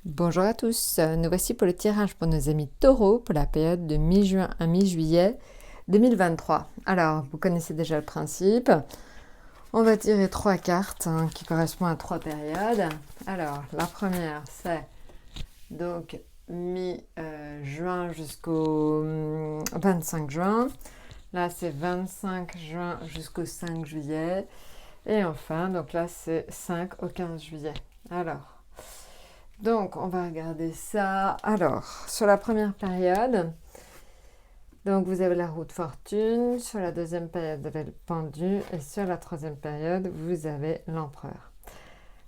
Bonjour à tous, nous voici pour le tirage pour nos amis taureaux pour la période de mi-juin à mi-juillet 2023. Alors, vous connaissez déjà le principe. On va tirer 3 cartes qui correspondent à 3 périodes. Alors, la première, c'est donc mi-juin jusqu'au 25 juin. Là, c'est 25 juin jusqu'au 5 juillet. Et enfin, donc là, c'est 5 au 15 juillet. Alors, donc, on va regarder ça. Alors, sur la première période, donc vous avez la roue de fortune. Sur la deuxième période, vous avez le pendu. Et sur la troisième période, vous avez l'empereur.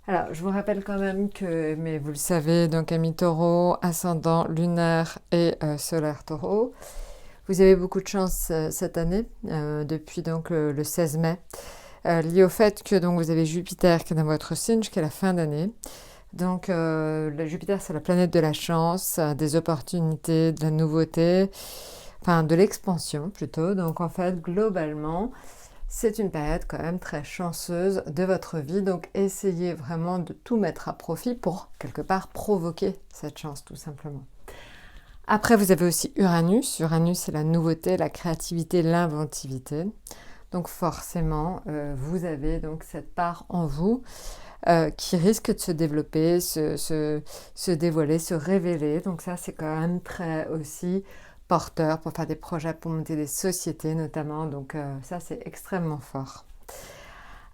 Alors, je vous rappelle quand même que, mais vous le savez, donc ami taureau, ascendant lunaire et solaire taureau. Vous avez beaucoup de chance cette année, depuis donc le 16 mai, lié au fait que donc, vous avez Jupiter qui est dans votre signe jusqu'à la fin d'année. Donc, le Jupiter, c'est la planète de la chance, des opportunités, de la nouveauté, enfin de l'expansion plutôt. Donc, en fait, globalement, c'est une période quand même très chanceuse de votre vie. Donc, essayez vraiment de tout mettre à profit pour, quelque part, provoquer cette chance, tout simplement. Après, vous avez aussi Uranus. Uranus, c'est la nouveauté, la créativité, l'inventivité. Donc, forcément, vous avez donc cette part en vous qui risque de se développer, se dévoiler, se révéler. Donc ça, c'est quand même très aussi porteur pour faire des projets, pour monter des sociétés notamment. Donc ça, c'est extrêmement fort.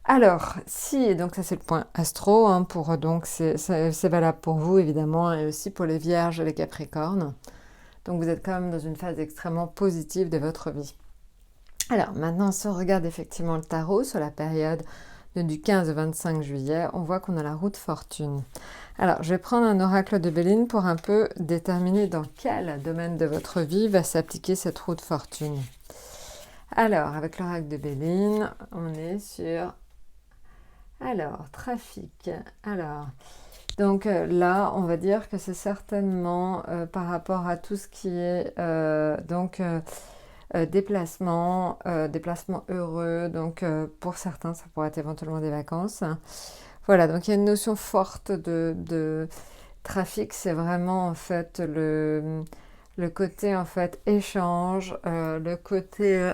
Alors, si, donc ça c'est le point astro, pour, donc c'est valable pour vous évidemment, et aussi pour les vierges et les capricornes. Donc vous êtes quand même dans une phase extrêmement positive de votre vie. Alors maintenant, si on regarde effectivement le tarot sur la période du 15 au 25 juillet, on voit qu'on a la roue de fortune. Alors, je vais prendre un oracle de Béline pour un peu déterminer dans quel domaine de votre vie va s'appliquer cette roue de fortune. Alors, avec l'oracle de Béline, on est sur... Alors, trafic. Alors, donc là, on va dire que c'est certainement par rapport à tout ce qui est... déplacement heureux, donc pour certains ça pourrait être éventuellement des vacances. Voilà, donc il y a une notion forte de trafic, c'est vraiment en fait le côté en fait échange, le côté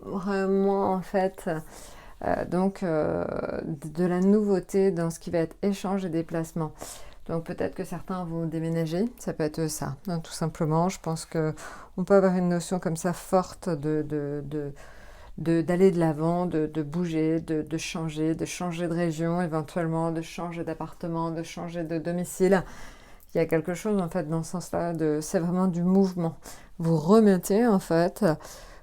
vraiment en fait de la nouveauté dans ce qui va être échange et déplacement. Donc peut-être que certains vont déménager, ça peut être ça, tout simplement. Je pense qu'on peut avoir une notion comme ça forte d'aller de l'avant, de bouger, de changer de région éventuellement, de changer d'appartement, de changer de domicile. Il y a quelque chose en fait dans ce sens-là, c'est vraiment du mouvement. Vous remettez en fait,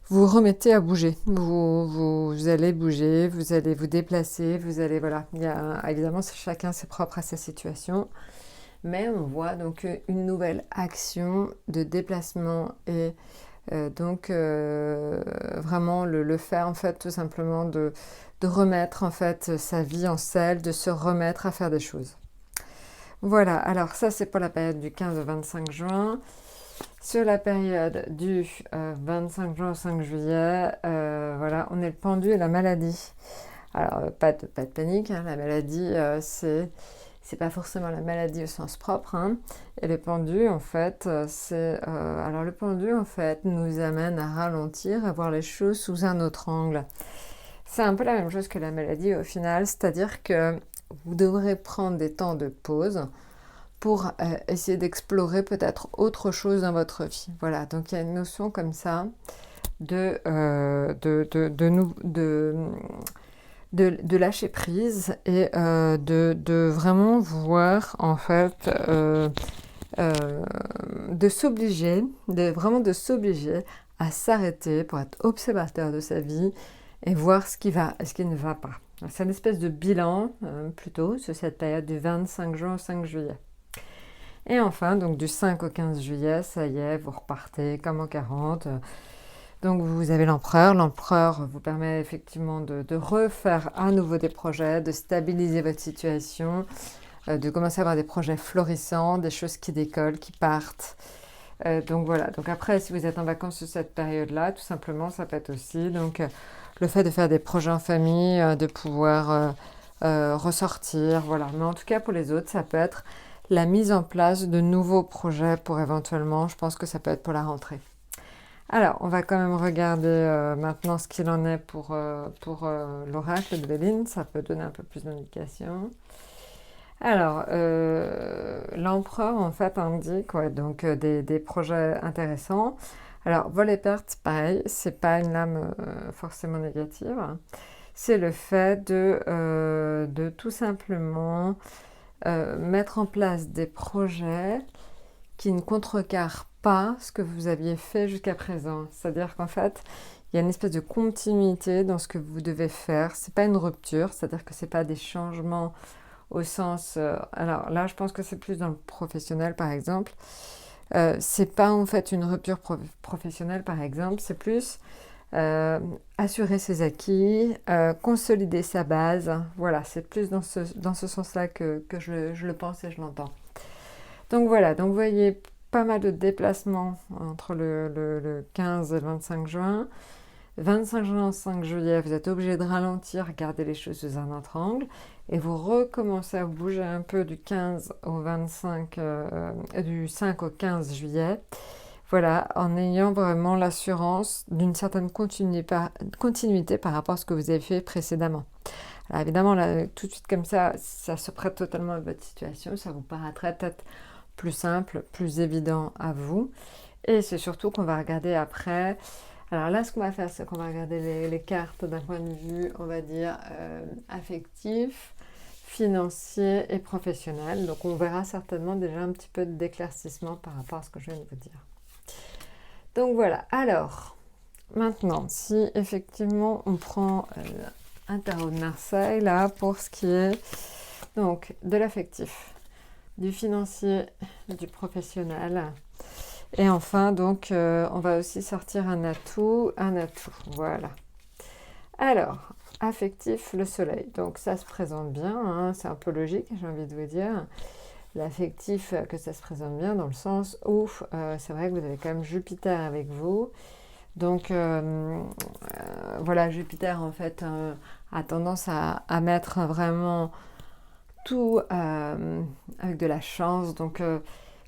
vous remettez à bouger. Vous allez bouger, vous allez vous déplacer, vous allez, voilà. Il y a, évidemment, chacun c'est propre à sa situation. Mais on voit donc une nouvelle action de déplacement et vraiment le faire en fait tout simplement de remettre en fait sa vie en selle, de se remettre à faire des choses. Voilà, alors ça c'est pour la période du 15 au 25 juin. Sur la période du 25 juin au 5 juillet, voilà, on est le pendu et la maladie. Alors, pas de panique, la maladie, c'est pas forcément la maladie au sens propre. Et le pendu, en fait, alors le pendu, en fait, nous amène à ralentir, à voir les choses sous un autre angle. C'est un peu la même chose que la maladie au final, c'est-à-dire que vous devrez prendre des temps de pause pour essayer d'explorer peut-être autre chose dans votre vie. Voilà, donc il y a une notion comme ça de lâcher prise et de vraiment voir en fait de s'obliger, de s'obliger à s'arrêter pour être observateur de sa vie et voir ce qui va et ce qui ne va pas. C'est une espèce de bilan plutôt sur cette période du 25 juin au 5 juillet. Et enfin, donc du 5 au 15 juillet, ça y est, vous repartez comme en 40. Donc vous avez l'empereur. L'empereur vous permet effectivement de refaire à nouveau des projets, de stabiliser votre situation, de commencer à avoir des projets florissants, des choses qui décollent, qui partent. Donc voilà, donc après si vous êtes en vacances sur cette période-là, tout simplement ça peut être aussi donc, le fait de faire des projets en famille, de pouvoir ressortir, voilà. Mais en tout cas pour les autres, ça peut être la mise en place de nouveaux projets pour éventuellement, je pense que ça peut être pour la rentrée. Alors, on va quand même regarder maintenant ce qu'il en est pour l'oracle de Béline, ça peut donner un peu plus d'indications. Alors, l'empereur en fait indique donc, des projets intéressants. Alors, vol et perte, pareil, c'est pas une lame forcément négative. C'est le fait de tout simplement mettre en place des projets qui ne contrecarrent pas ce que vous aviez fait jusqu'à présent. C'est-à-dire qu'en fait, il y a une espèce de continuité dans ce que vous devez faire. C'est pas une rupture, c'est-à-dire que c'est pas des changements au sens... alors là, je pense que c'est plus dans le professionnel, par exemple. C'est pas en fait une rupture professionnelle, par exemple. C'est plus assurer ses acquis, consolider sa base. Voilà, c'est plus dans ce sens-là que je le pense et je l'entends. Donc voilà, donc vous voyez pas mal de déplacements entre le 15 et le 25 juin. 25 juin, 5 juillet, vous êtes obligé de ralentir, regarder les choses sous un autre angle, et vous recommencez à bouger un peu du 15 au 25, du 5 au 15 juillet. Voilà, en ayant vraiment l'assurance d'une certaine continuité par rapport à ce que vous avez fait précédemment. Alors évidemment, là, tout de suite comme ça se prête totalement à votre situation, ça vous paraîtrait peut-être plus simple, plus évident à vous. Et c'est surtout qu'on va regarder après. Alors là, ce qu'on va faire, c'est qu'on va regarder les cartes d'un point de vue, on va dire, affectif, financier et professionnel. Donc on verra certainement déjà un petit peu d'éclaircissement par rapport à ce que je viens de vous dire. Donc voilà, alors, maintenant, si effectivement on prend un tarot de Marseille, là, pour ce qui est donc de l'affectif, du financier, du professionnel. Et enfin, donc, on va aussi sortir un atout, voilà. Alors, affectif, le soleil. Donc, ça se présente bien, hein, c'est un peu logique, j'ai envie de vous dire. L'affectif, que ça se présente bien dans le sens où, c'est vrai que vous avez quand même Jupiter avec vous. Donc, voilà, Jupiter, en fait, a tendance à mettre vraiment tout avec de la chance. Donc,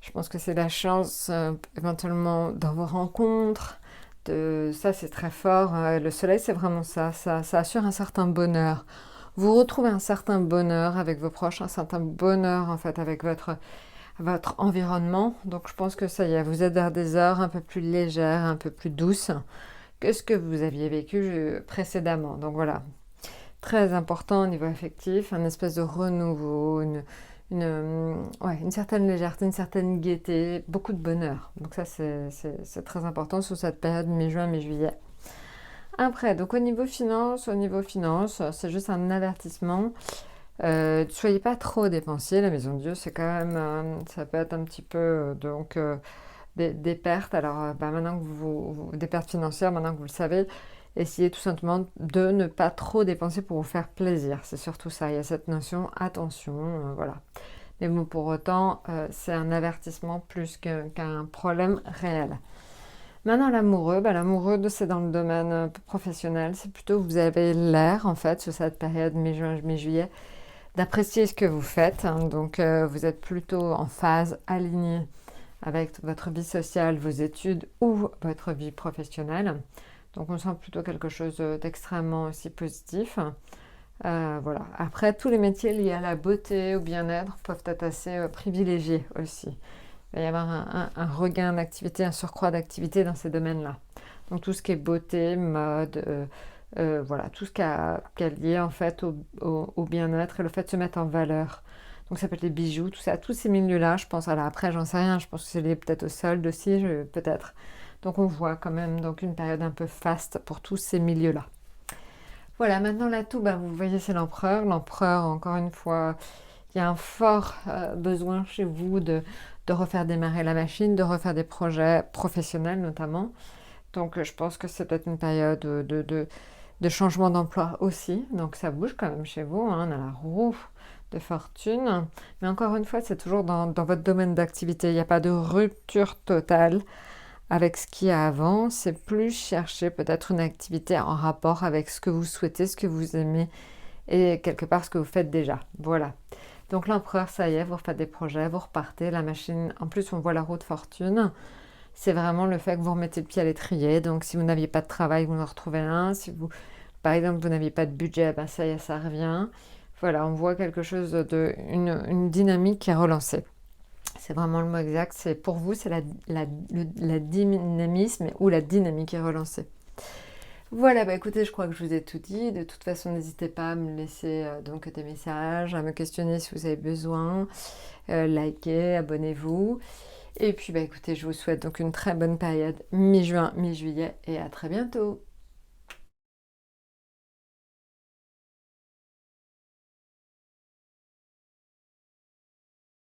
je pense que c'est la chance éventuellement dans vos rencontres. Ça, c'est très fort. Le soleil, c'est vraiment ça. Ça assure un certain bonheur. Vous retrouvez un certain bonheur avec vos proches, un certain bonheur en fait avec votre environnement. Donc, je pense que ça y est, vous êtes dans des heures un peu plus légères, un peu plus douces que ce que vous aviez vécu précédemment. Donc, voilà. Très important au niveau affectif, un espèce de renouveau, une certaine légèreté, une certaine gaieté, beaucoup de bonheur. Donc ça, c'est très important sur cette période mi-juin, mi-juillet. Après, donc au niveau finance, c'est juste un avertissement. Ne soyez pas trop dépensier. La maison de Dieu, c'est quand même, ça peut être un petit peu des pertes. Alors, maintenant que des pertes financières, maintenant que vous le savez, essayez tout simplement de ne pas trop dépenser pour vous faire plaisir. C'est surtout ça. Il y a cette notion attention, voilà. Mais bon, pour autant, c'est un avertissement plus qu'un problème réel. Maintenant, l'amoureux, c'est dans le domaine professionnel. C'est plutôt que vous avez l'air, en fait, sur cette période mi-juin, mi-juillet, d'apprécier ce que vous faites. Hein. Donc, vous êtes plutôt en phase, alignée avec votre vie sociale, vos études ou votre vie professionnelle. Donc, on sent plutôt quelque chose d'extrêmement aussi positif. Voilà. Après, tous les métiers liés à la beauté, au bien-être, peuvent être assez privilégiés aussi. Il va y avoir un regain d'activité, un surcroît d'activité dans ces domaines-là. Donc tout ce qui est beauté, mode, voilà, tout ce qui est lié en fait au bien-être et le fait de se mettre en valeur. Donc ça peut être les bijoux, tout ça, tous ces milieux-là, je pense. Alors après, j'en sais rien, je pense que c'est lié peut-être au solde aussi, peut-être. Donc on voit quand même donc une période un peu faste pour tous ces milieux-là. Voilà, maintenant l'atout, vous voyez, c'est l'empereur. L'empereur, encore une fois, il y a un fort besoin chez vous de refaire démarrer la machine, de refaire des projets professionnels notamment. Donc je pense que c'est peut-être une période de changement d'emploi aussi. Donc ça bouge quand même chez vous, hein, on a la roue de fortune. Mais encore une fois, c'est toujours dans votre domaine d'activité. Il n'y a pas de rupture totale avec ce qu'il y a avant. C'est plus chercher peut-être une activité en rapport avec ce que vous souhaitez, ce que vous aimez et quelque part ce que vous faites déjà. Voilà. Donc l'empereur, ça y est, vous refaites des projets, vous repartez, la machine, en plus on voit la roue de fortune. C'est vraiment le fait que vous remettez le pied à l'étrier. Donc si vous n'aviez pas de travail, vous en retrouvez un. Si vous, par exemple, vous n'aviez pas de budget, ben ça y est, ça revient. Voilà, on voit quelque chose une dynamique qui est relancée. C'est vraiment le mot exact. C'est pour vous, c'est la dynamisme ou la dynamique est relancée. Voilà, bah écoutez, je crois que je vous ai tout dit. De toute façon, n'hésitez pas à me laisser donc des messages, à me questionner si vous avez besoin. Likez, abonnez-vous. Et puis, bah écoutez, je vous souhaite donc une très bonne période mi-juin, mi-juillet et à très bientôt.